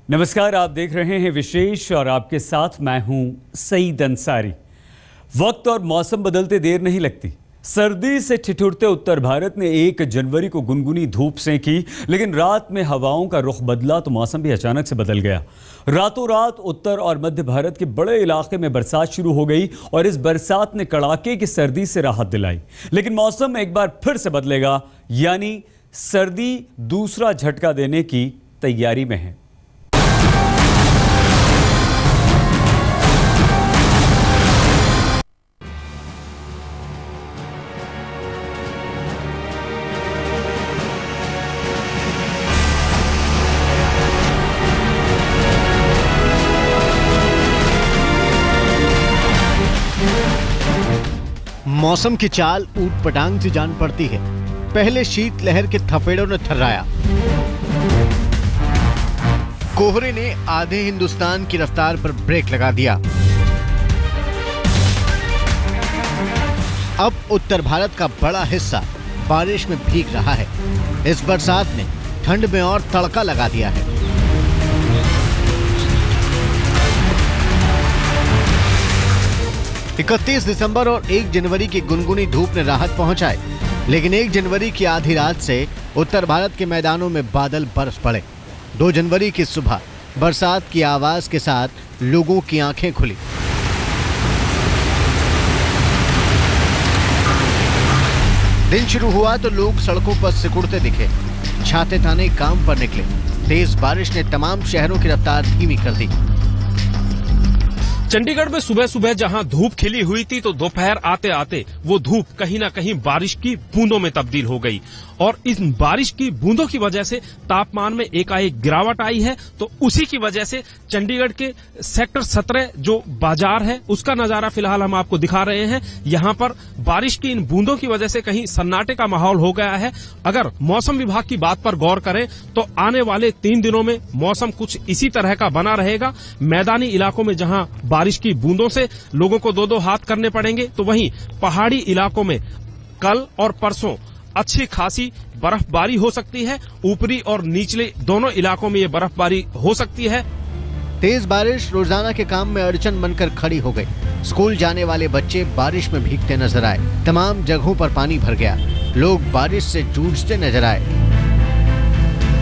नमस्कार, आप देख रहे हैं विशेष और आपके साथ मैं हूं सईद अंसारी। वक्त और मौसम बदलते देर नहीं लगती। सर्दी से ठिठुरते उत्तर भारत ने 1 जनवरी को गुनगुनी धूप सेंकी, लेकिन रात में हवाओं का रुख बदला तो मौसम भी अचानक से बदल गया। रातों रात उत्तर और मध्य भारत के बड़े इलाके में बरसात शुरू हो गई और इस बरसात ने कड़ाके की सर्दी से राहत दिलाई। लेकिन मौसम एक बार फिर से बदलेगा, यानी सर्दी दूसरा झटका देने की तैयारी में है। मौसम की चाल ऊट पटांग से जान पड़ती है। पहले शीत लहर के थपेड़ों ने थर्राया। कोहरे ने आधे हिंदुस्तान की रफ्तार पर ब्रेक लगा दिया। अब उत्तर भारत का बड़ा हिस्सा बारिश में भीग रहा है। इस बरसात ने ठंड में और तड़का लगा दिया है। इकतीस दिसंबर और 1 जनवरी की गुनगुनी धूप ने राहत पहुंचाई, लेकिन 1 जनवरी की आधी रात से उत्तर भारत के मैदानों में बादल बरस पड़े। 2 जनवरी की सुबह बरसात की आवाज के साथ लोगों की आंखें खुली। दिन शुरू हुआ तो लोग सड़कों पर सिकुड़ते दिखे, छाते ताने काम पर निकले। तेज बारिश ने तमाम शहरों की रफ्तार धीमी कर दी। चंडीगढ़ में सुबह सुबह जहां धूप खिली हुई थी तो दोपहर आते आते वो धूप कहीं ना कहीं बारिश की बूंदों में तब्दील हो गई और इस बारिश की बूंदों की वजह से तापमान में एकाएक गिरावट आई है। तो उसी की वजह से चंडीगढ़ के सेक्टर 17 जो बाजार है उसका नजारा फिलहाल हम आपको दिखा रहे हैं। यहां पर बारिश की इन बूंदों की वजह से कहीं सन्नाटे का माहौल हो गया है। अगर मौसम विभाग की बात पर गौर करें तो आने वाले 3 दिनों में मौसम कुछ इसी तरह का बना रहेगा। मैदानी इलाकों में जहां बारिश की बूंदों से लोगों को 2-2 हाथ करने पड़ेंगे, तो वहीं पहाड़ी इलाकों में कल और परसों अच्छी खासी बर्फबारी हो सकती है। ऊपरी और निचले दोनों इलाकों में ये बर्फबारी हो सकती है। तेज बारिश रोजाना के काम में अड़चन बनकर खड़ी हो गई। स्कूल जाने वाले बच्चे बारिश में भीगते नजर आए। तमाम जगहों पर पानी भर गया। लोग बारिश से जूझते नजर आए।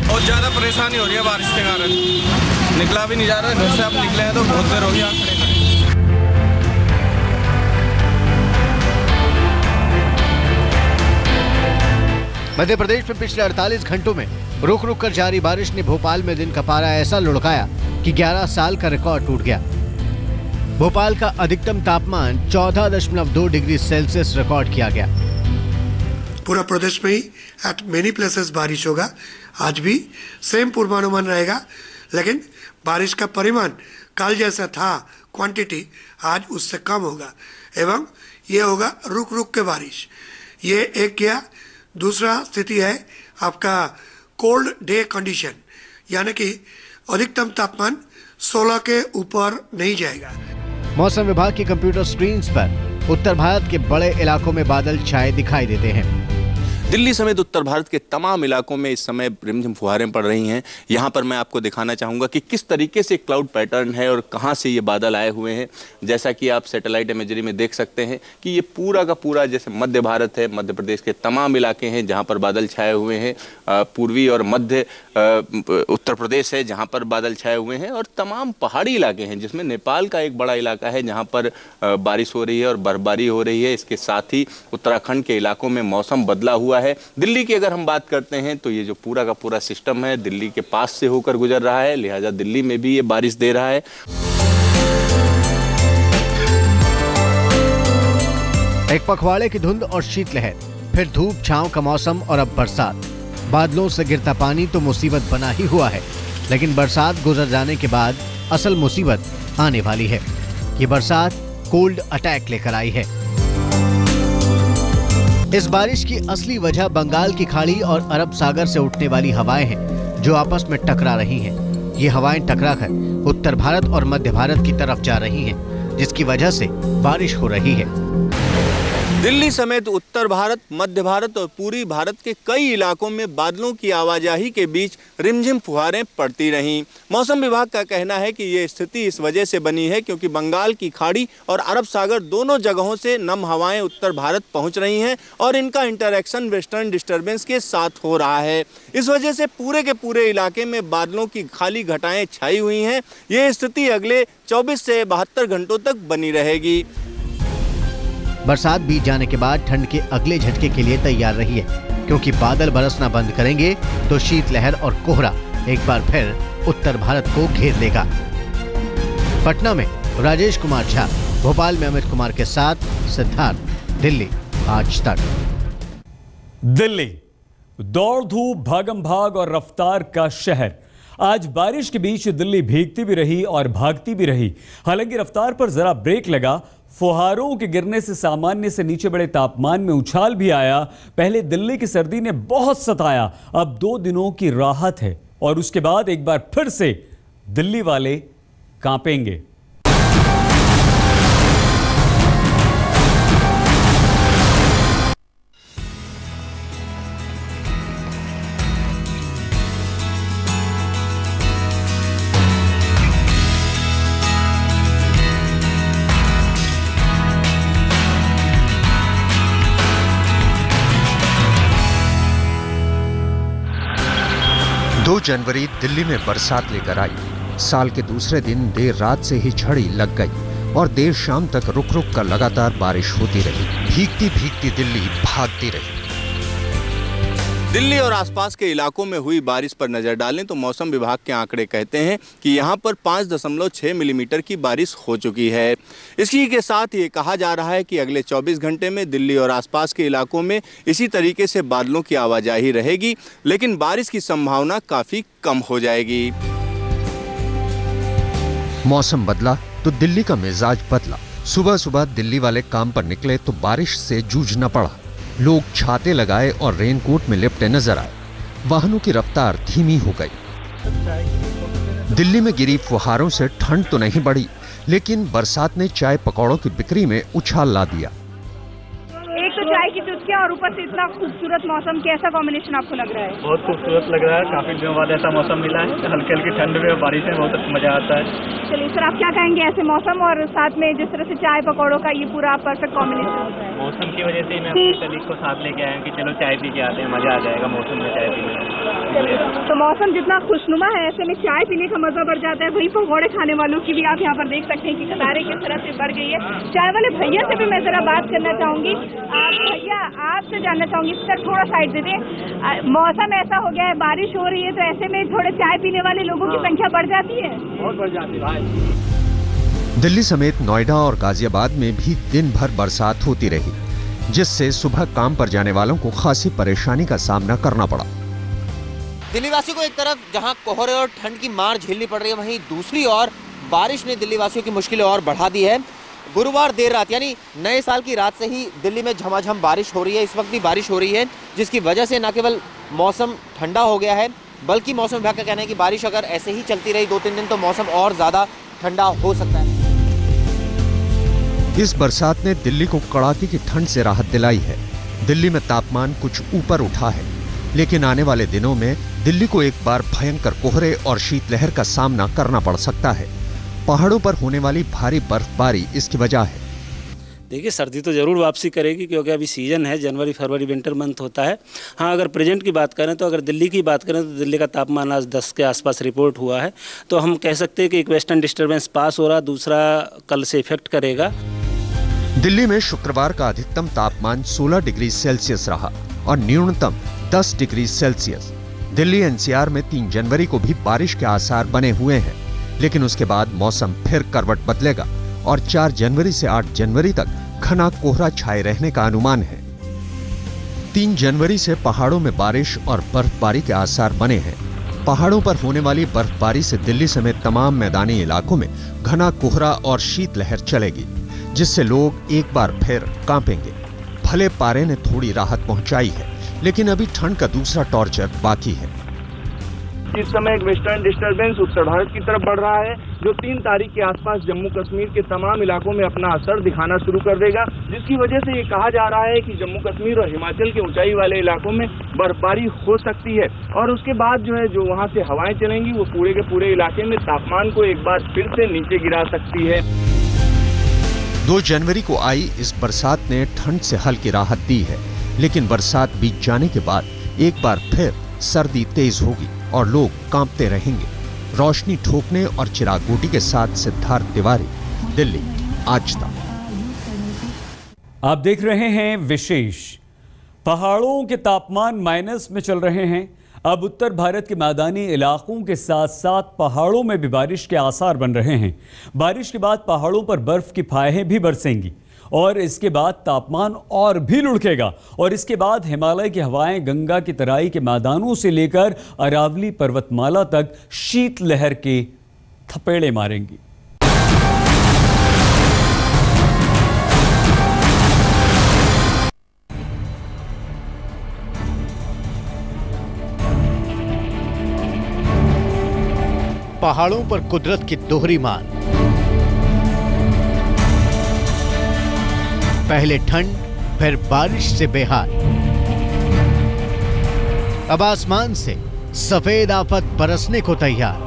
बहुत ज्यादा परेशानी हो रही है बारिश के कारण। निकला भी नहीं जा रहा। घर से अब निकले हैं तो बहुत देर हो गया। मध्य प्रदेश में पिछले 48 घंटों में रुक रुक कर जारी बारिश ने भोपाल में दिन का पारा ऐसा लुढ़काया कि 11 साल का रिकॉर्ड टूट गया। भोपाल का अधिकतम तापमान 14.2 डिग्री सेल्सियस रिकॉर्ड किया गया। पूरा प्रदेश में ही एट मेनी प्लेसेस बारिश होगा। आज भी सेम पूर्वानुमान रहेगा, लेकिन बारिश का परिमाण कल जैसा था, क्वांटिटी आज उससे कम होगा एवं ये होगा रुक रुक के बारिश। ये एक किया। दूसरा स्थिति है आपका कोल्ड डे कंडीशन, यानी कि अधिकतम तापमान 16 के ऊपर नहीं जाएगा। मौसम विभाग की कंप्यूटर स्क्रीन्स पर उत्तर भारत के बड़े इलाकों में बादल छाए दिखाई देते हैं। दिल्ली समेत उत्तर भारत के तमाम इलाकों में इस समय रिमझिम फुहारें पड़ रही हैं। यहाँ पर मैं आपको दिखाना चाहूँगा कि किस तरीके से क्लाउड पैटर्न है और कहाँ से ये बादल आए हुए हैं। जैसा कि आप सैटेलाइट इमेजरी में देख सकते हैं कि ये पूरा का पूरा जैसे मध्य भारत है, मध्य प्रदेश के तमाम इलाके हैं जहाँ पर बादल छाए हुए हैं। पूर्वी और मध्य उत्तर प्रदेश है जहाँ पर बादल छाए हुए हैं और तमाम पहाड़ी इलाके हैं जिसमें नेपाल का एक बड़ा इलाका है जहाँ पर बारिश हो रही है और बर्फबारी हो रही है। इसके साथ ही उत्तराखंड के इलाकों में मौसम बदला हुआ है। दिल्ली की अगर हम बात करते हैं तो ये जो पूरा का पूरा सिस्टम है दिल्ली के पास से होकर गुजर रहा है, लिहाजा दिल्ली में भी ये बारिश दे रहा है। एक पखवाड़े की धुंध और शीतलहर, फिर धूप छांव का मौसम और अब बरसात। बादलों से गिरता पानी तो मुसीबत बना ही हुआ है, लेकिन बरसात गुजर जाने के बाद असल मुसीबत आने वाली है। ये बरसात कोल्ड अटैक लेकर आई है। इस बारिश की असली वजह बंगाल की खाड़ी और अरब सागर से उठने वाली हवाएं हैं जो आपस में टकरा रही हैं। ये हवाएं टकराकर उत्तर भारत और मध्य भारत की तरफ जा रही हैं, जिसकी वजह से बारिश हो रही है। दिल्ली समेत उत्तर भारत, मध्य भारत और पूरी भारत के कई इलाकों में बादलों की आवाजाही के बीच रिमझिम फुहारें पड़ती रहीं। मौसम विभाग का कहना है कि ये स्थिति इस वजह से बनी है क्योंकि बंगाल की खाड़ी और अरब सागर दोनों जगहों से नम हवाएं उत्तर भारत पहुंच रही हैं और इनका इंटरैक्शन वेस्टर्न डिस्टर्बेंस के साथ हो रहा है। इस वजह से पूरे के पूरे इलाके में बादलों की खाली घटाएं छाई हुई हैं। ये स्थिति अगले 24 से 72 घंटों तक बनी रहेगी। बरसात बीत जाने के बाद ठंड के अगले झटके के लिए तैयार रहिए, क्योंकि बादल बरसना बंद करेंगे तो शीतलहर और कोहरा एक बार फिर उत्तर भारत को घेर लेगा। पटना में राजेश कुमार झा, भोपाल में अमित कुमार के साथ सिद्धार्थ, दिल्ली आज तक। दिल्ली दौड़ धूप, भागम भाग और रफ्तार का शहर। आज बारिश के बीच दिल्ली भीगती भी रही और भागती भी रही। हालांकि रफ्तार पर जरा ब्रेक लगा। फुहारों के गिरने से सामान्य से नीचे बड़े तापमान में उछाल भी आया। पहले दिल्ली की सर्दी ने बहुत सताया, अब 2 दिनों की राहत है और उसके बाद एक बार फिर से दिल्ली वाले कांपेंगे। जनवरी दिल्ली में बरसात लेकर आई। साल के दूसरे दिन देर रात से ही झड़ी लग गई और देर शाम तक रुक रुक कर लगातार बारिश होती रही। भीगती भीगती दिल्ली भागती रही। दिल्ली और आसपास के इलाकों में हुई बारिश पर नजर डालें तो मौसम विभाग के आंकड़े कहते हैं कि यहां पर 5.6 मिलीमीटर की बारिश हो चुकी है। इसी के साथ ये कहा जा रहा है कि अगले 24 घंटे में दिल्ली और आसपास के इलाकों में इसी तरीके से बादलों की आवाजाही रहेगी, लेकिन बारिश की संभावना काफी कम हो जाएगी। मौसम बदला तो दिल्ली का मिजाज बदला। सुबह सुबह दिल्ली वाले काम पर निकले तो बारिश से जूझना पड़ा। लोग छाते लगाए और रेनकोट में लिपटे नजर आए। वाहनों की रफ्तार धीमी हो गई। दिल्ली में गिरी फुहारों से ठंड तो नहीं बढ़ी, लेकिन बरसात ने चाय पकौड़ों की बिक्री में उछाल ला दिया। एक तो चाय की चुस्कियां और ऊपर से इतना खूबसूरत मौसम, कैसा कॉम्बिनेशन आपको लग रहा है? बहुत खूबसूरत लग रहा है। काफी दिनों बाद ऐसा मौसम मिला है। हल्की हल्की ठंड में बारिश में बहुत मजा आता है। चलिए सर, आप क्या कहेंगे ऐसे मौसम और साथ में जिस तरह से चाय पकौड़ों का ये पूरा परफेक्ट कॉम्बिनेशन होता है? मौसम की वजह से मैं अपने कलीग को साथ लेके आया कि चलो चाय पी के आते हैं, मजा आ जाएगा मौसम में चाय पीने। तो मौसम जितना खुशनुमा है ऐसे में चाय पीने का मजा बढ़ जाता है। वही पकौड़े खाने वालों की भी आप यहाँ पर देख सकते हैं कि कतारें किस तरह से बढ़ गई है। चाय वाले भैया से भी मैं जरा बात करना चाहूंगी। भैया आपसे जानना चाहूंगी, सर थोड़ा साइड दे दें। मौसम ऐसा हो गया है, बारिश हो रही है, तो ऐसे में थोड़े चाय पीने वाले लोगों की संख्या बढ़ जाती है? बहुत बढ़ जाती है भाई। दिल्ली समेत नोएडा और गाजियाबाद में भी दिन भर बरसात होती रही, जिससे सुबह काम पर जाने वालों को खासी परेशानी का सामना करना पड़ा। दिल्ली वासियों को एक तरफ जहां कोहरे और ठंड की मार झेलनी पड़ रही है, वहीं दूसरी ओर बारिश ने दिल्ली वासियों की मुश्किलें और बढ़ा दी है। गुरुवार देर रात यानी नए साल की रात से ही दिल्ली में झमाझम बारिश हो रही है। इस वक्त भी बारिश हो रही है, जिसकी वजह से न केवल मौसम ठंडा हो गया है, बल्कि मौसम विभाग का कहना है कि बारिश अगर ऐसे ही चलती रही 2-3 दिन तो मौसम और ज्यादा ठंडा हो सकता है। इस बरसात ने दिल्ली को कड़ाके की ठंड से राहत दिलाई है। दिल्ली में तापमान कुछ ऊपर उठा है, लेकिन आने वाले दिनों में दिल्ली को एक बार भयंकर कोहरे और शीतलहर का सामना करना पड़ सकता है। पहाड़ों पर होने वाली भारी बर्फबारी इसकी वजह है। देखिए, सर्दी तो ज़रूर वापसी करेगी क्योंकि अभी सीज़न है, जनवरी फरवरी विंटर मंथ होता है। हाँ, अगर प्रेजेंट की बात करें तो अगर दिल्ली की बात करें तो दिल्ली का तापमान आज 10 के आसपास रिपोर्ट हुआ है, तो हम कह सकते हैं कि एक वेस्टर्न डिस्टर्बेंस पास हो रहा, दूसरा कल से इफेक्ट करेगा। दिल्ली में शुक्रवार का अधिकतम तापमान 16 डिग्री सेल्सियस रहा और न्यूनतम 10 डिग्री सेल्सियस। दिल्ली एनसीआर में 3 जनवरी को भी बारिश के आसार बने हुए हैं, लेकिन उसके बाद मौसम फिर करवट बदलेगा और 4 जनवरी से 8 जनवरी तक घना कोहरा छाए रहने का अनुमान है। 3 जनवरी से पहाड़ों में बारिश और बर्फबारी के आसार बने हैं। पहाड़ों पर होने वाली बर्फबारी से दिल्ली समेत तमाम मैदानी इलाकों में घना कोहरा और शीतलहर चलेगी, जिससे लोग एक बार फिर कांपेंगे। भले पारे ने थोड़ी राहत पहुंचाई है, लेकिन अभी ठंड का दूसरा टॉर्चर बाकी है। इस समय एक वेस्टर्न डिस्टर्बेंस उत्तर भारत की तरफ बढ़ रहा है जो 3 तारीख के आसपास जम्मू कश्मीर के तमाम इलाकों में अपना असर दिखाना शुरू कर देगा, जिसकी वजह से ये कहा जा रहा है कि जम्मू कश्मीर और हिमाचल के ऊंचाई वाले इलाकों में बर्फबारी हो सकती है। और उसके बाद जो वहां से हवाएं चलेंगी वो पूरे के पूरे इलाके में तापमान को एक बार फिर से नीचे गिरा सकती है। 2 जनवरी को आई इस बरसात ने ठंड से हल्की राहत दी है, लेकिन बरसात बीत जाने के बाद एक बार फिर सर्दी तेज होगी और लोग कांपते रहेंगे। रोशनी ठोकने और चिराग बूटी के साथ सिद्धार्थ तिवारी, दिल्ली, आज तक। आप देख रहे हैं विशेष। पहाड़ों के तापमान माइनस में चल रहे हैं। अब उत्तर भारत के मैदानी इलाकों के साथ साथ पहाड़ों में भी बारिश के आसार बन रहे हैं। बारिश के बाद पहाड़ों पर बर्फ की फाहें भी बरसेंगी और इसके बाद तापमान और भी लुढ़केगा। और इसके बाद हिमालय की हवाएं गंगा की तराई के मैदानों से लेकर अरावली पर्वतमाला तक शीतलहर के थपेड़े मारेंगी। पहाड़ों पर कुदरत की दोहरी मार। पहले ठंड, फिर बारिश से बेहाल। अब आसमान से सफेद आफत बरसने को तैयार।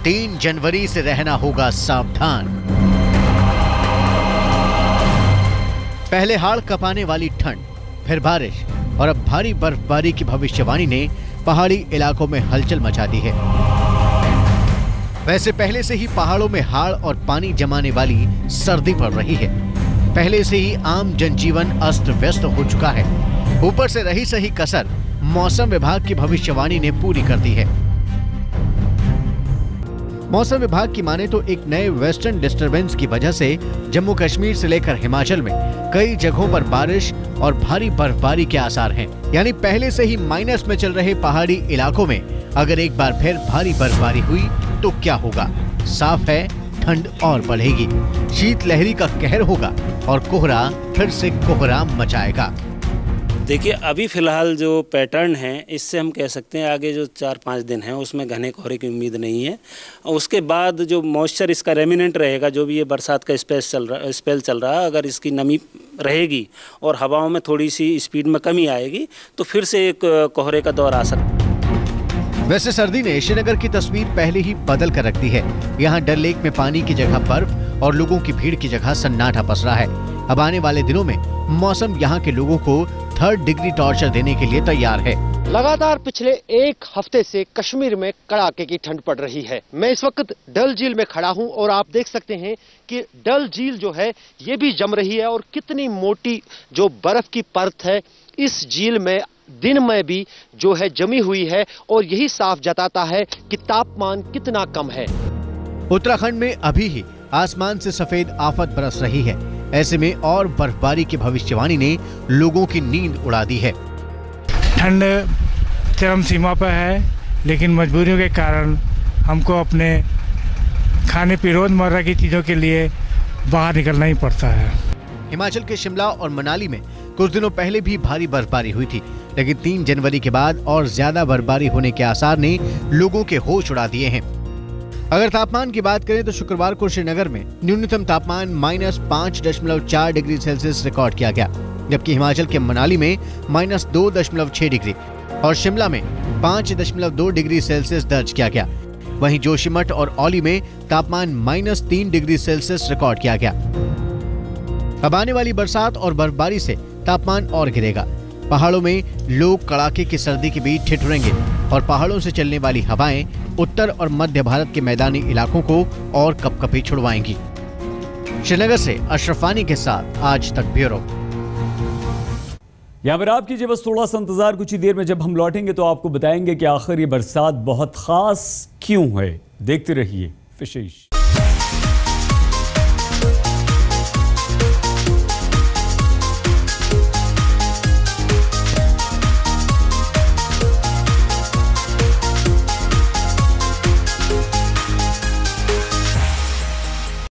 3 जनवरी से रहना होगा सावधान। पहले हाड़ कपाने वाली ठंड, फिर बारिश और अब भारी बर्फबारी की भविष्यवाणी ने पहाड़ी इलाकों में हलचल मचा दी है। वैसे पहले से ही पहाड़ों में हाड़ और पानी जमाने वाली सर्दी पड़ रही है। पहले से ही आम जनजीवन अस्त व्यस्त हो चुका है। ऊपर से रही सही कसर मौसम विभाग की भविष्यवाणी ने पूरी कर दी है। मौसम विभाग की माने तो एक नए वेस्टर्न डिस्टरबेंस की वजह से जम्मू कश्मीर से लेकर हिमाचल में कई जगहों पर बारिश और भारी बर्फबारी के आसार हैं। यानी पहले से ही माइनस में चल रहे पहाड़ी इलाकों में अगर एक बार फिर भारी बर्फबारी हुई तो क्या होगा? साफ है, ठंड और बढ़ेगी, शीतलहरी का कहर होगा और कोहरा फिर से कोहराम मचाएगा। देखिए, अभी फिलहाल जो पैटर्न है इससे हम कह सकते हैं आगे जो 4-5 दिन हैं उसमें घने कोहरे की उम्मीद नहीं है। और उसके बाद जो मॉइस्चर इसका रेमिनेंट रहेगा, जो भी ये बरसात का स्पेल चल रहा है, अगर इसकी नमी रहेगी और हवाओं में थोड़ी सी स्पीड में कमी आएगी तो फिर से एक कोहरे का दौर आ सकता है। वैसे सर्दी ने श्रीनगर की तस्वीर पहले ही बदल कर रख दी है। यहाँ डल लेक में पानी की जगह बर्फ और लोगों की भीड़ की जगह सन्नाटा पसरा है। अब आने वाले दिनों में मौसम यहाँ के लोगों को 3rd डिग्री टॉर्चर देने के लिए तैयार है। लगातार पिछले 1 हफ्ते से कश्मीर में कड़ाके की ठंड पड़ रही है। मैं इस वक्त डल झील में खड़ा हूं और आप देख सकते हैं कि डल झील जो है ये भी जम रही है और कितनी मोटी जो बर्फ की परत है इस झील में दिन में भी जो है जमी हुई है और यही साफ जताता है कि तापमान कितना कम है। उत्तराखंड में अभी ही आसमान से सफेद आफत बरस रही है। ऐसे में और बर्फबारी की भविष्यवाणी ने लोगों की नींद उड़ा दी है। ठंड चरम सीमा पर है, लेकिन मजबूरियों के कारण हमको अपने खाने पी रोजमर्रा की चीजों के लिए बाहर निकलना ही पड़ता है। हिमाचल के शिमला और मनाली में कुछ दिनों पहले भी भारी बर्फबारी हुई थी, लेकिन 3 जनवरी के बाद और ज्यादा बर्फबारी होने के आसार ने लोगों के होश उड़ा दिए हैं। अगर तापमान की बात करें तो शुक्रवार को श्रीनगर में न्यूनतम तापमान -5.4 डिग्री सेल्सियस रिकॉर्ड किया गया, जबकि हिमाचल के मनाली में -2.6 डिग्री और शिमला में 5.2 डिग्री सेल्सियस दर्ज किया गया। वहीं जोशीमठ और औली में तापमान -3 डिग्री सेल्सियस रिकॉर्ड किया गया। अब आने वाली बरसात और बर्फबारी से तापमान और गिरेगा। पहाड़ों में लोग कड़ाके की सर्दी के बीच ठिठुरेंगे और पहाड़ों से चलने वाली हवाएं उत्तर और मध्य भारत के मैदानी इलाकों को और कपकपी छुड़वाएंगी। श्रीनगर से अशरफानी के साथ आज तक ब्यूरो। यहाँ पर आप कीजिए बस थोड़ा सा इंतजार। कुछ ही देर में जब हम लौटेंगे तो आपको बताएंगे कि आखिर ये बरसात बहुत खास क्यों है। देखते रहिए विशेष।